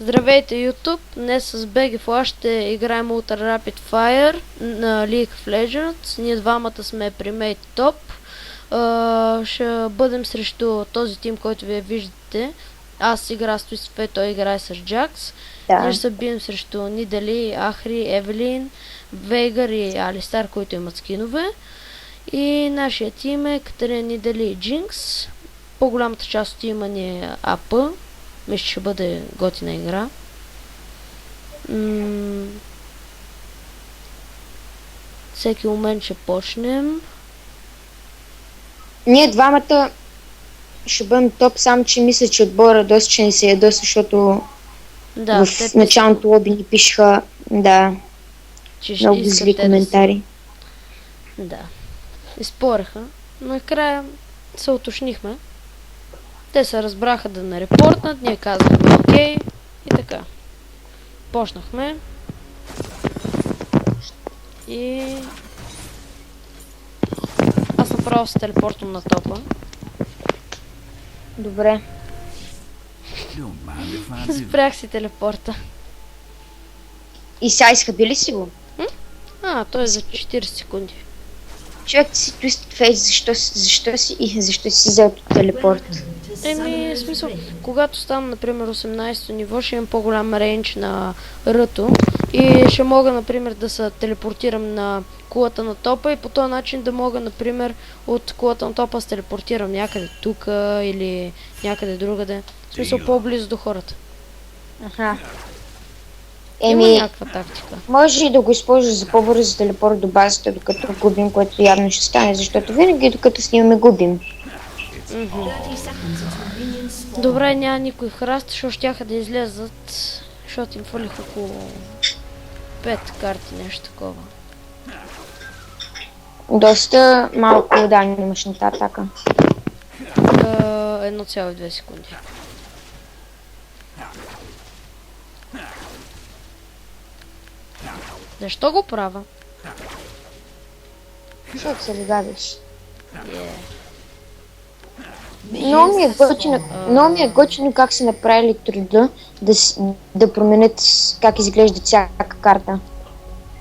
Здравейте YouTube, днес с BG Flash ще играем Ultra Rapid Fire на League of Legends. Ние двамата сме Primate Top. Ще бъдем срещу този тим, който вие виждате. Аз игра с Twisted Fate, той играе с Jax. Да. Ние ще се бием срещу Нидали, Ахри, Евелин, Вейгър и Алистар, които имат скинове. И нашия тим е Катерина, Нидали и Джинкс. По-голямата част от тима ни е АП. Мисля, ще бъде готина игра. Всеки момент ще почнем. Ние двамата ще бъдем топ, само че мисля, че отбора доста ще ни се ядоса, защото Да, в началното лоби ни пишеха много зли коментари. Да. Изпореха. Но накрая се уточнихме. Те се разбраха да не репортнат, ние казахме окей и така. Почнахме. И аз направо се телепортвам на топа. Добре. Спрях си телепорта. И сега изхабили си го? Той е за 40 секунди. Човек, ти си Twisted Fate, защо си взел телепорт? В смисъл, когато стана, например, 18-то ниво, ще имам по-голям рейндж на ръто и ще мога, например, да се телепортирам на кулата на топа и по този начин да мога, например, от кулата на топа се телепортирам някъде тук или някъде другаде. В смисъл, по-близо до хората. Аха. Има някаква тактика. Може и да го използваш за по-бързо телепорт до базата, докато губим, което явно ще стане, защото винаги докато снимаме губим. Добре, няма никой храст, защото щяха да излезат, защото им фалих около 5 карти, нещо такова. Доста малко ударни имаш на тази атака. 1,2 секунди. Защо го правя? Защото се легавиш. Yeah. Много ми е готино как са направили труда да променят как изглежда всяка карта.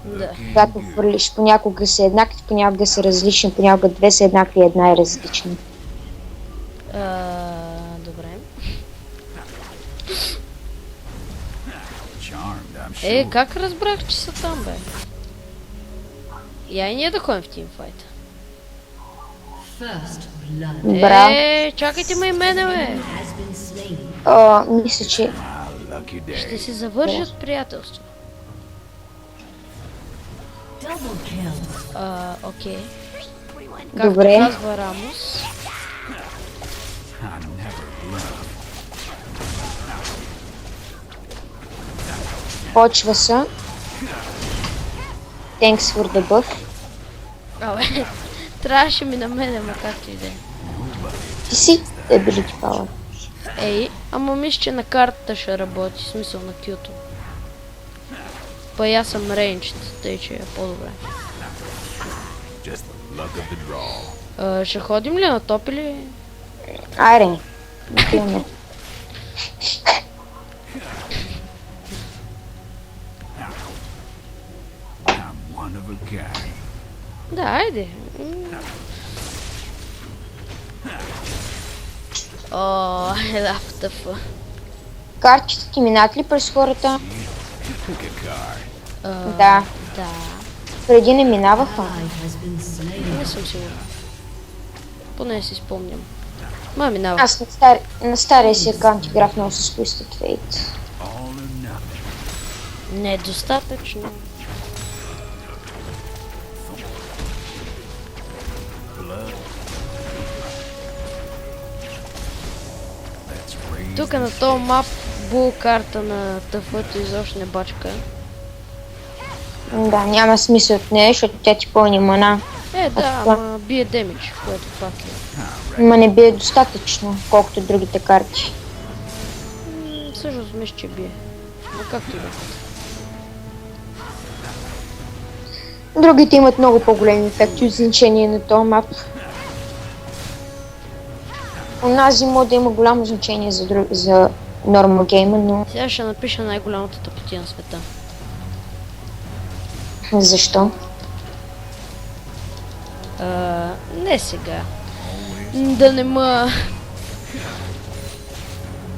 Да. Когато хвърлиш, понякога са еднакви, понякога са различни, понякога две са еднакви, една е различна. Добре. Как разбрах, че са там, бе? Я и ние да ходим в тимфайта. Браво. Чакайте ме и мене, бе! Мисля, че... Ще си завършат приятелство. Окей. Както Добре. казва Рамос. Почва са. Thanks for the buff. Абе, трябваше ми на мене, ма както и да е. Ти си ability power. Ама мисля, че на картата ще работи, в смисъл на кюто. Па и аз съм рейнджд, тъй че е по-добре. Ще ходим ли на топ или? Айде. Отиваме. Да, айде. Тъфа. Картите ти минат ли през хората? Да. Да. Преди не минаваха. Не съм сигурна. Поне си спомням. Минава. Аз на стария си аккаунт играх много с Twisted Fate. Недостатъчно. Тук на този мап бул карта на тъфъто изобщо не бачка. Да, няма смисъл от нея, защото тя ти пълни мана. Ама бие демидж, което пак е. Ма не бие достатъчно, колкото другите карти. Всъщност мисля, че бие. Но както и да. Другите имат много по-големи ефекти от значение на този мап. Онази може да има голямо значение за нормал гейма, но Сега ще напиша най-голямата тъпотия на света. защо? Не сега. Да не ма...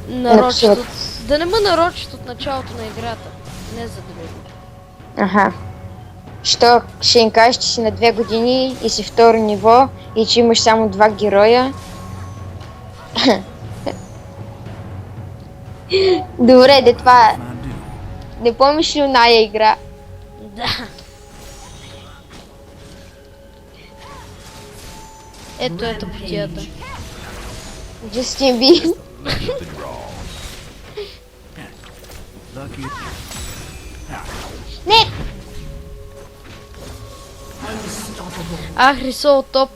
нарочат от... Да не ма нарочат от началото на играта. Не за друго. Аха. Що ще им кажеш, че си на 2 години и си второ ниво и че имаш само 2 героя? Добре, де това... Не помниш ли оная игра? Да. Ето е тъпотията. Джастин Би. Не! Рисол топ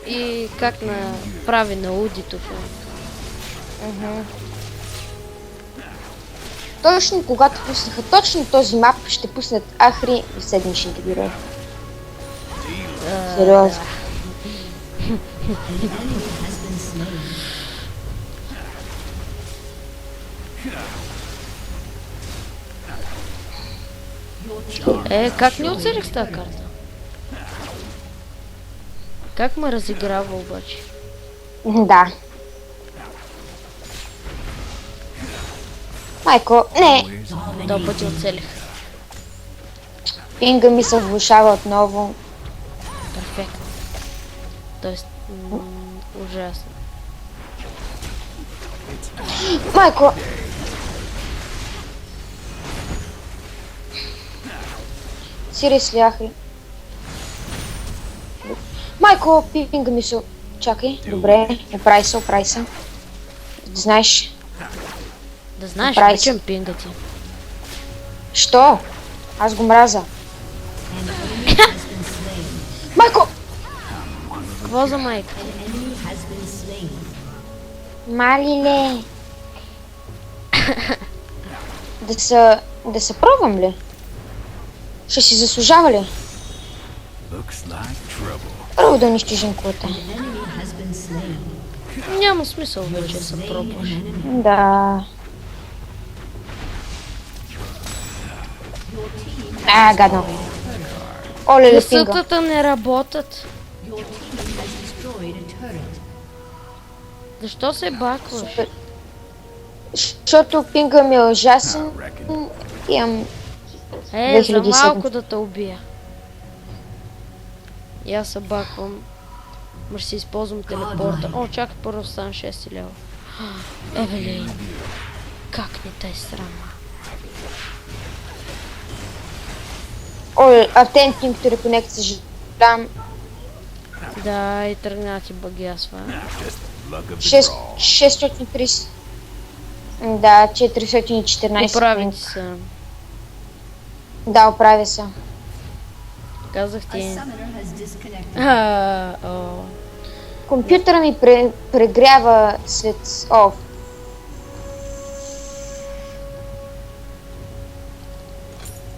и как направи на Удито. Точно когато пуснаха точно този мап, ще пуснат Ахри и седмичните герои. Сериозно. Как не оцелих с тази карта? Как ме разиграва обаче? Да. Майко, не! Два пъти оцелих. Пинга ми се влушава отново. Перфектно. Тоест, ужасно. Майко! Seriously, Ахри. Майко, пинга ми се... Чакай, добре, оправи се. Знаеш... Да знаеш, Направи обичам пинга ти. Що? Аз го мразя. Майко! Какво за майка? Малиле! Да се пробвам ли? Ще си заслужава ли? Първо да унищожим кулата. Няма смисъл вече се пробваш. Да. Гадно. Оле, пинга. Късътата не работят. Защо се бакваш? Защото пинга ми е ужасен. Имам... За 2007. малко да те убия. И аз се баквам. Ма ще си използвам телепорта. О, чакай, първо стана 6 лева. Евелин. Как не те е срама? Оле, Attempting to reconnect, съжалявам. Да, и тръгна ти багясва. 630. Да, 414. Оправи ти се. Да, оправя се. Казах ти. Компютъра ми прегрява след...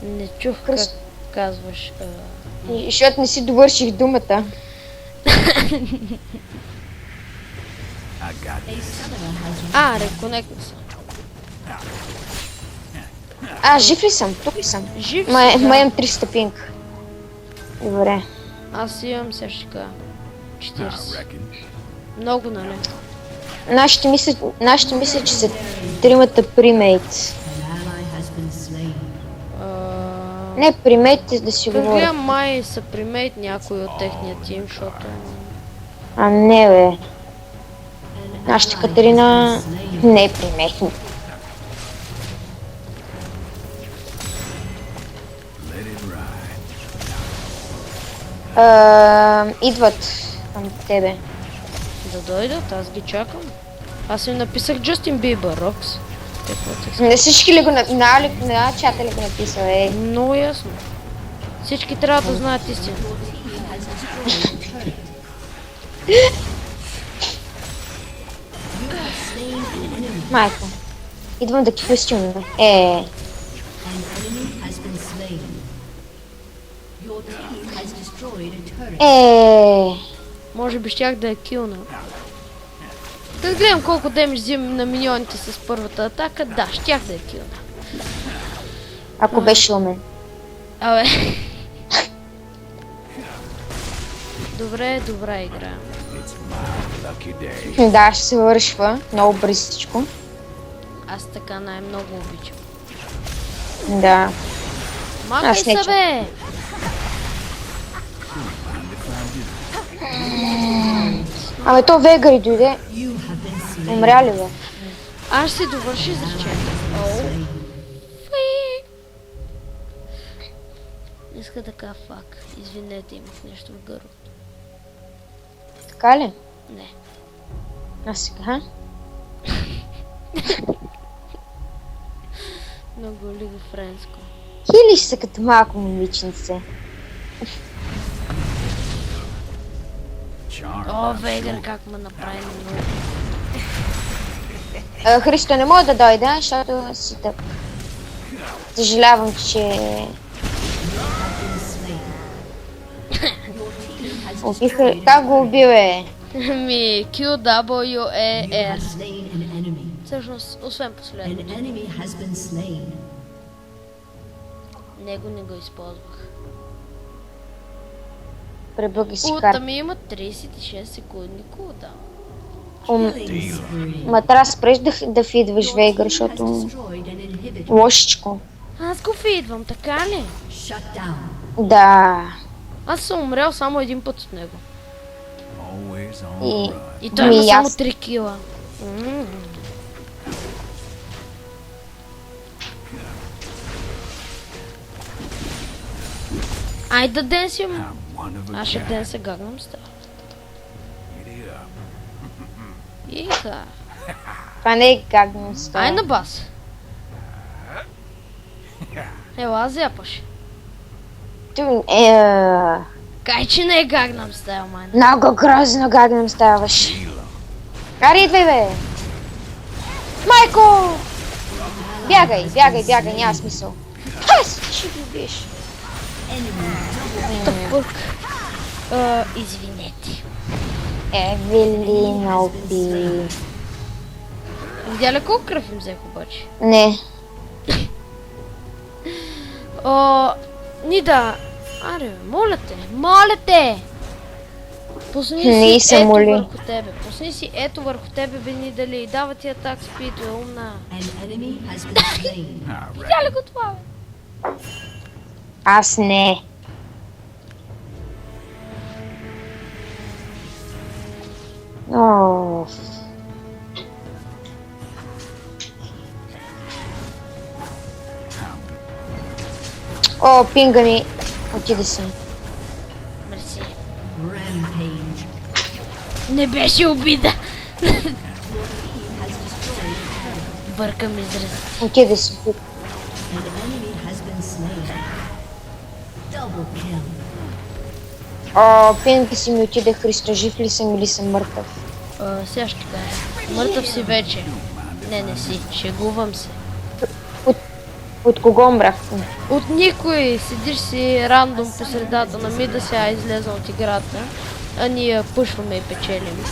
Не чух как казваш. Защото не си довърших думата. Реконектна съм. Жив ли съм? Тук ли съм? Жив си, Ма да. имам 300 пинг. Добре. Аз имам сега ще кажа 40. Много, нали? Нашите мисля, че са тримата примейт. Не, примейт да си говоря. Гледам май са примейт някой от техния тим, защото... Не бе. Нашата Катерина не е примейт. Идват към тебе. Да дойдат, аз ги чакам. Аз им написах Джастин Бибър, Рокс. Не всички ли го на чата ли го написал, Много ясно. Всички трябва да знаят истина. Майко. Идвам да квестионам. Може би щях да е килна. Да гледам колко демидж взимам на миньоните с първата атака. Да, щях да е килна. Ако беше у мен. Абе. Добре, добра игра. Да, ще се вършва много бързичко. Аз така най-много обичам. Да. Махай Аз не се, бе! Ама то Вегари дойде. Умря ли, бе? Аз ще довърши изречението. Иска така фак. Извинете, имах нещо в гърлото. Така ли? Не. А сега? Много лига френско. Хилиш се като малко момиченце. О, Вегър, как ме направи много. Христо, не мога да дойда, защото си тъп. Съжалявам, че... Убиха... Как го уби, бе? Ми, QWER. Всъщност, освен последното. Него не го използвах. Пребъги си Улта карта. ми има 36 секундни кулдаун. Ма трябва да спреш да фидваш Вейгър, защото... Лошичко. Аз го фидвам, така ли? Да. Аз съм умрял само един път от него. И... И той има Ми, само аз- 3 кила. Ай да денсим. Аз ще денса гагнам става. Иха. Това не е как да му става. Ай на бас. Ела зяпаш. Кай, че не е гагнам стайл, майн. Много грозно как да му ставаш. Ари, идвай, бе! Майко! Бягай, бягай, бягай, няма смисъл. Аз ще ги убиеш. Тъпък. Извинете. Евелина уби. Видя ли колко кръв им взех обаче? Не. Нида. Аре, бе, моля те! Пусни Не си се ето моли. върху тебе. Пусни си ето върху тебе, бе, ни дали. Дава ти атак спид, бе, умна. Видя ли го това, бе? Аз не. О. О, пинга ми. Отиде си. Мерси. Не беше обида. Бъркам израз. Отиде си. О, пинга си ми отиде, Христо. Жив ли съм или съм мъртъв? Сега ще кажа. Мъртъв си вече. Не си. Шегувам се. От кого мрахте? От никой. Седиш си рандом по средата на мида, сега излезна от играта. А ние пушваме и печелим.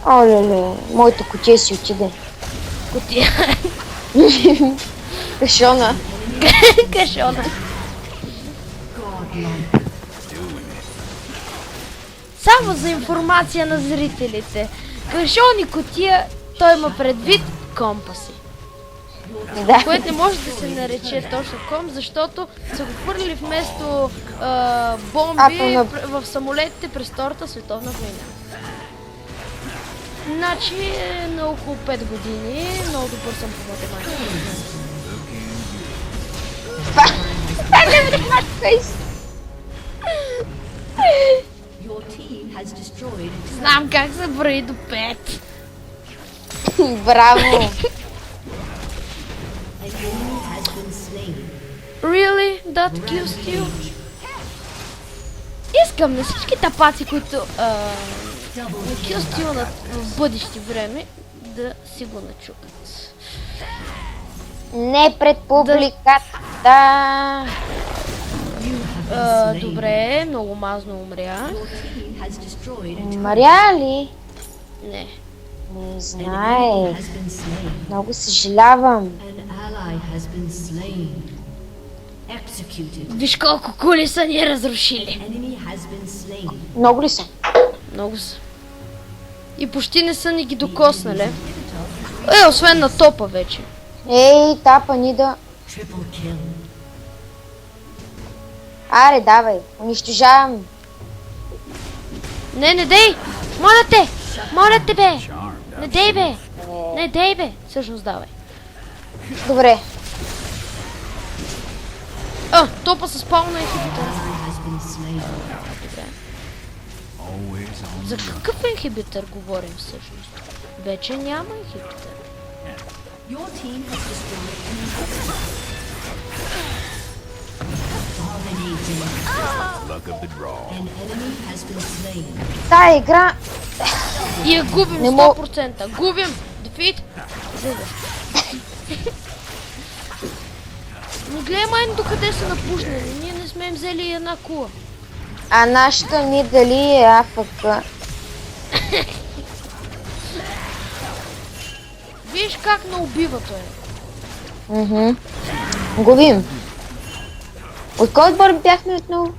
Оле, моето кутие си отиде. Котия. Кашона. Кашона. Само за информация на зрителите. Кашон и котия, той има предвид компаси. Да. Което не може да се нарече точно ком, защото са го хвърли вместо бомби в самолетите през Втората световна война. Значи на около 5 години много добър съм по математика. Знам как се брои до 5. Браво. Really? That kills you? Искам на всички тапаци, които на килстилнат в бъдеще време, да си го начукат. Не пред публиката. Добре, много мазно умря. Умря ли? Не. Не An знае. enemy has been slain. Много съжалявам. An ally has been slain. Executed. Виж колко кули са ни разрушили. Enemy has been slain. Много ли са? Много са. И почти не са ни ги докоснали. Освен на топа вече. Ей, тапа ни да... Triple kill. Аре, давай, унищожавам. Не дей! Моля те! Моля те, бе! Не дей, бе! Не дей, бе! Всъщност давай. Добре. Топа се спал на инхибитър. Ally has been slain. Добре. За какъв инхибитър говорим всъщност? Вече няма инхибитър. Your team has destroyed an inhibitor. Dominating. Luck of the draw. An enemy has been slain. Тая игра... И я губим Не мог- 100%. Губим! Дефит! Но гледай майно докъде са напуснали. Ние не сме им взели една кула. А нашата ни дали е АФК. Виж как не убива той. Губим. От кой отбор бяхме отново?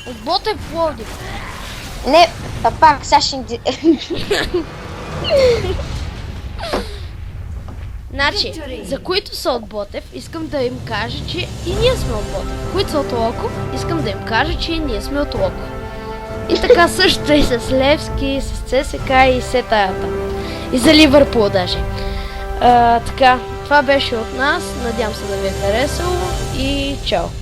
От Ботев Пловдив. Не, пак, Сашин... Значи, за които са от Ботев, искам да им кажа, че и ние сме от Ботев. Които са от Локо, искам да им кажа, че и ние сме от Локо. И така също и с Левски, с ЦСК и все таята. И за Ливърпул даже. Така, това беше от нас. Надявам се да ви е харесало и чао!